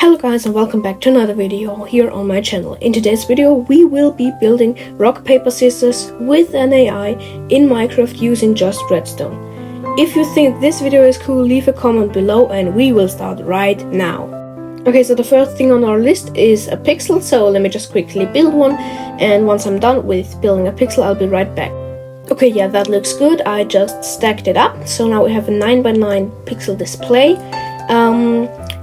Hello guys and welcome back to another video here on my channel. In today's video we will be building rock paper scissors with an AI in Minecraft using just redstone. If you think this video is cool, leave a comment below and we will start right now. Okay, so the first thing on our list is a pixel, so let me just quickly build one, and once I'm done with building a pixel I'll be right back. Okay, yeah, that looks good. I just stacked it up, so now we have a 9x9 pixel display.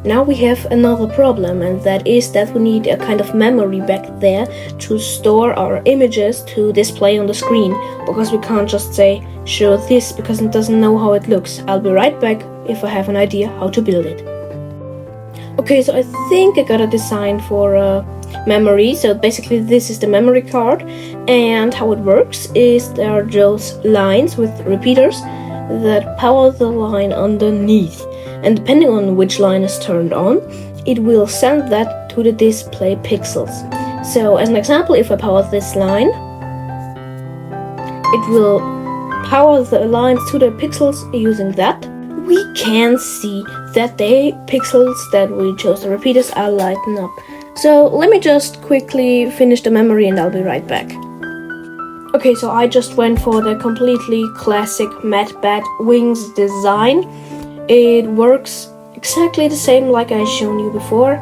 Now we have another problem, and that is that we need a kind of memory back there to store our images to display on the screen, because we can't just say show this because it doesn't know how it looks. I'll be right back if I have an idea how to build it. Okay, so I think I got a design for memory. So basically this is the memory card, and how it works is there are those lines with repeaters that power the line underneath. And depending on which line is turned on, it will send that to the display pixels. So as an example, if I power this line, it will power the lines to the pixels using that. We can see that the pixels that we chose, the repeaters, are lighting up. So let me just quickly finish the memory and I'll be right back. Okay, so I just went for the completely classic matte bat wings design. It works exactly the same like I shown you before,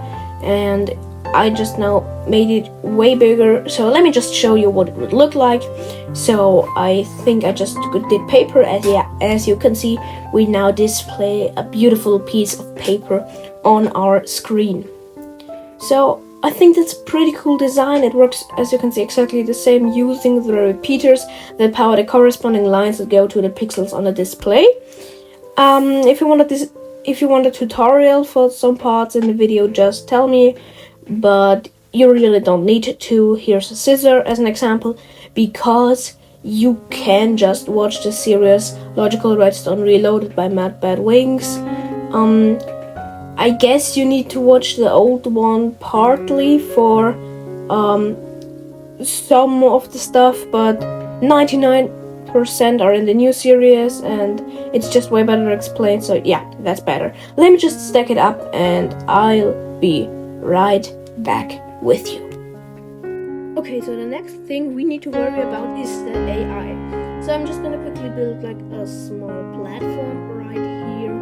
and I just now made it way bigger. So let me just show you what it would look like. So I think I just did paper, and yeah, as you can see, we now display a beautiful piece of paper on our screen. So I think that's a pretty cool design. It works, as you can see, exactly the same using the repeaters that power the corresponding lines that go to the pixels on the display. If you want a tutorial for some parts in the video, just tell me, but you really don't need to. Here's a scissor as an example, because you can just watch the series Logical Redstone Reloaded by Matt Bad Wings. I guess you need to watch the old one partly for some of the stuff, but 99% are in the new series, and it's just way better explained, so yeah, that's better. Let me just stack it up and I'll be right back with you. Okay, so the next thing we need to worry about is the AI. So I'm just gonna quickly build like a small platform right here,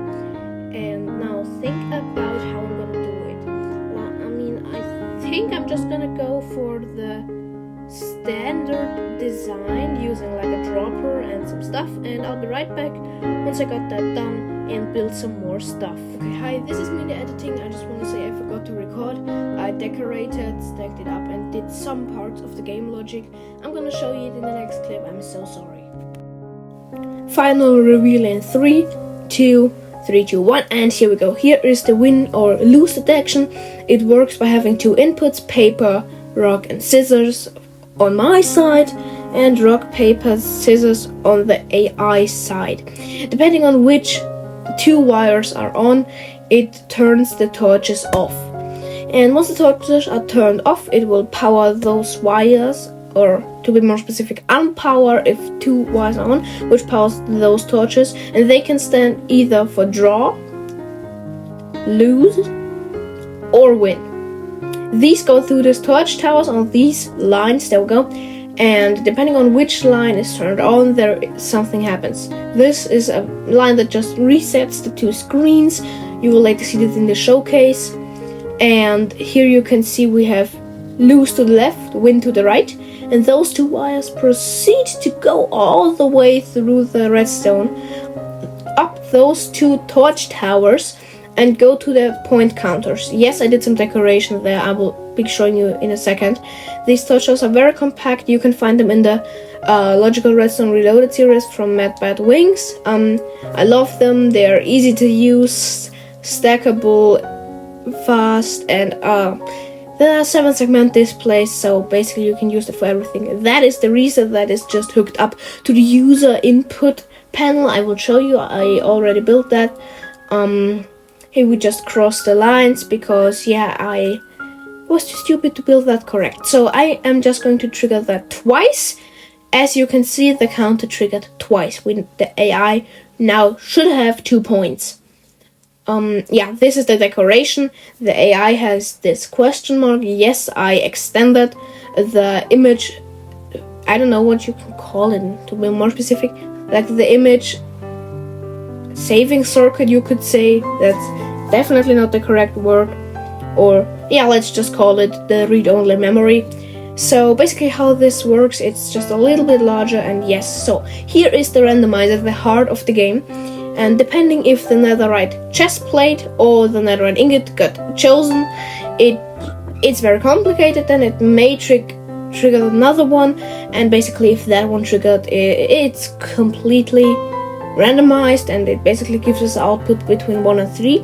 and now think about how I'm gonna do it. Well, I think I'm just gonna go for the standard design using like a dropper and some stuff, and I'll be right back once I got that done and build some more stuff. Okay, hi, this is me in the editing. I just want to say I forgot to record. I decorated, stacked it up, and did some parts of the game logic. I'm gonna show you it in the next clip. I'm so sorry. Final reveal in 3, 2, 1, and here we go. Here is the win or lose detection. It works by having two inputs, paper, rock, and scissors on my side, and rock, paper, scissors on the AI side. Depending on which two wires are on, it turns the torches off. And once the torches are turned off, it will power those wires, or to be more specific, unpower if two wires are on, which powers those torches, and they can stand either for draw, lose, or win. These go through these torch towers on these lines. There we go. And depending on which line is turned on, something happens. This is a line that just resets the two screens. You will later see this in the showcase. And here you can see we have lose to the left, win to the right. And those two wires proceed to go all the way through the redstone, up those two torch towers, and go to the point counters. Yes, I did some decoration there. I will be showing you in a second. These torches are very compact. You can find them in the Logical Redstone Reloaded series from Matt Bad Wings. I love them. They are easy to use, stackable, fast, and there are 7-segment displays, so basically you can use it for everything. That is the reason that is just hooked up to the user input panel. I will show you. I already built that. Here we just cross the lines because, yeah, I was too stupid to build that correct. So I am just going to trigger that twice. As you can see, the counter triggered twice. The AI now should have 2 points. yeah, this is the decoration. The AI has this question mark. Yes, I extended the image. I don't know what you can call it to be more specific. Like the image saving circuit, you could say. That's definitely not the correct word. Or yeah, let's just call it the read-only memory. So basically how this works, it's just a little bit larger, and yes, so here is the randomizer, the heart of the game. And depending if the netherite chest plate or the netherite ingot got chosen, it's very complicated, and it may trigger another one, and basically if that one triggered, it's completely randomized, and it basically gives us output between 1 and 3.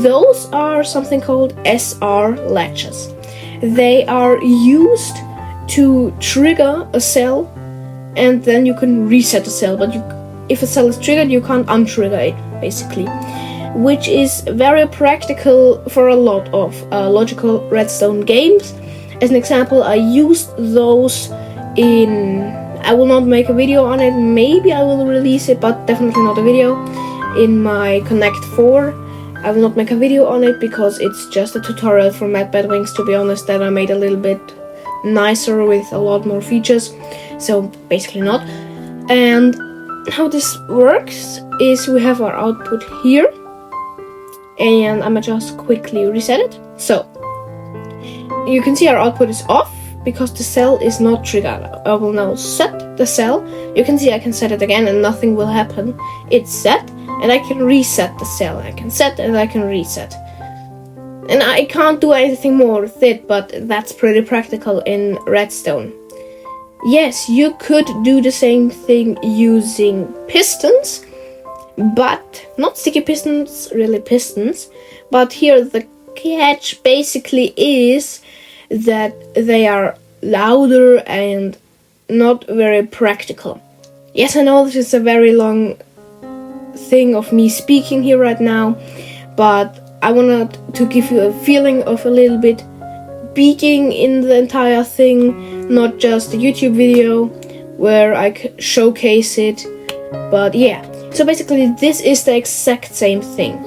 Those are something called SR latches. They are used to trigger a cell, and then you can reset the cell, but if a cell is triggered, you can't untrigger it, basically, which is very practical for a lot of logical redstone games. As an example, I used those I will not make a video on it, maybe I will release it, but definitely not a video, in my Connect 4. I will not make a video on it because it's just a tutorial for Mad Bad Wings, to be honest, that I made a little bit nicer with a lot more features, so basically not. And how this works is we have our output here, and I'm gonna just quickly reset it. So you can see our output is off because the cell is not triggered. I will now set the cell. You can see I can set it again and nothing will happen. It's set, and I can reset the cell. I can set and I can reset. And I can't do anything more with it, but that's pretty practical in Redstone. Yes, you could do the same thing using pistons, but not sticky pistons, really pistons. But here the catch basically is that they are louder and not very practical. Yes, I know this is a very long thing of me speaking here right now, but I wanted to give you a feeling of a little bit beating in the entire thing, not just a YouTube video where I showcase it, but yeah. So basically this is the exact same thing.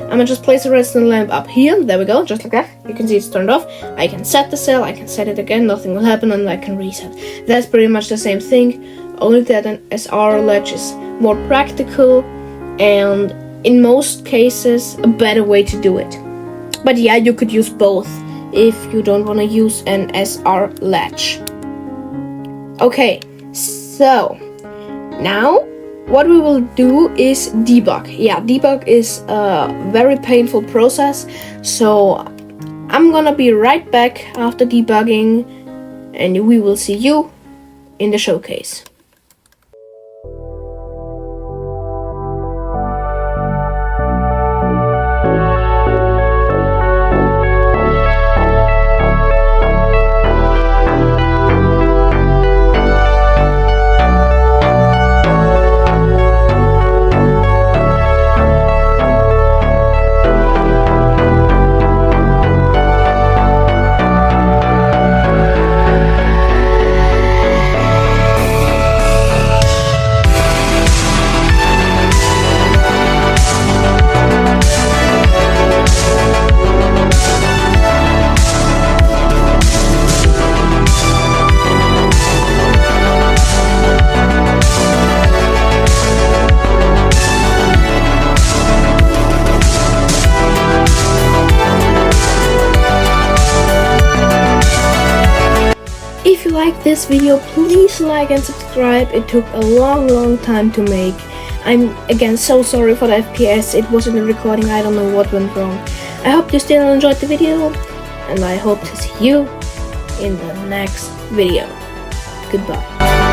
I'm gonna just place a redstone lamp up here, there we go, just like that. You can see it's turned off. I can set the cell, I can set it again, nothing will happen, and I can reset. That's pretty much the same thing, only that an SR latch is more practical and in most cases a better way to do it. But yeah, you could use both if you don't want to use an SR latch. Okay, so now what we will do is debug. Yeah, debug is a very painful process, so I'm gonna be right back after debugging, and we will see you in the showcase. If you like this video, please like and subscribe. It took a long time to make. I'm again so sorry for the FPS, it wasn't a recording, I don't know what went wrong. I hope you still enjoyed the video, and I hope to see you in the next video. Goodbye.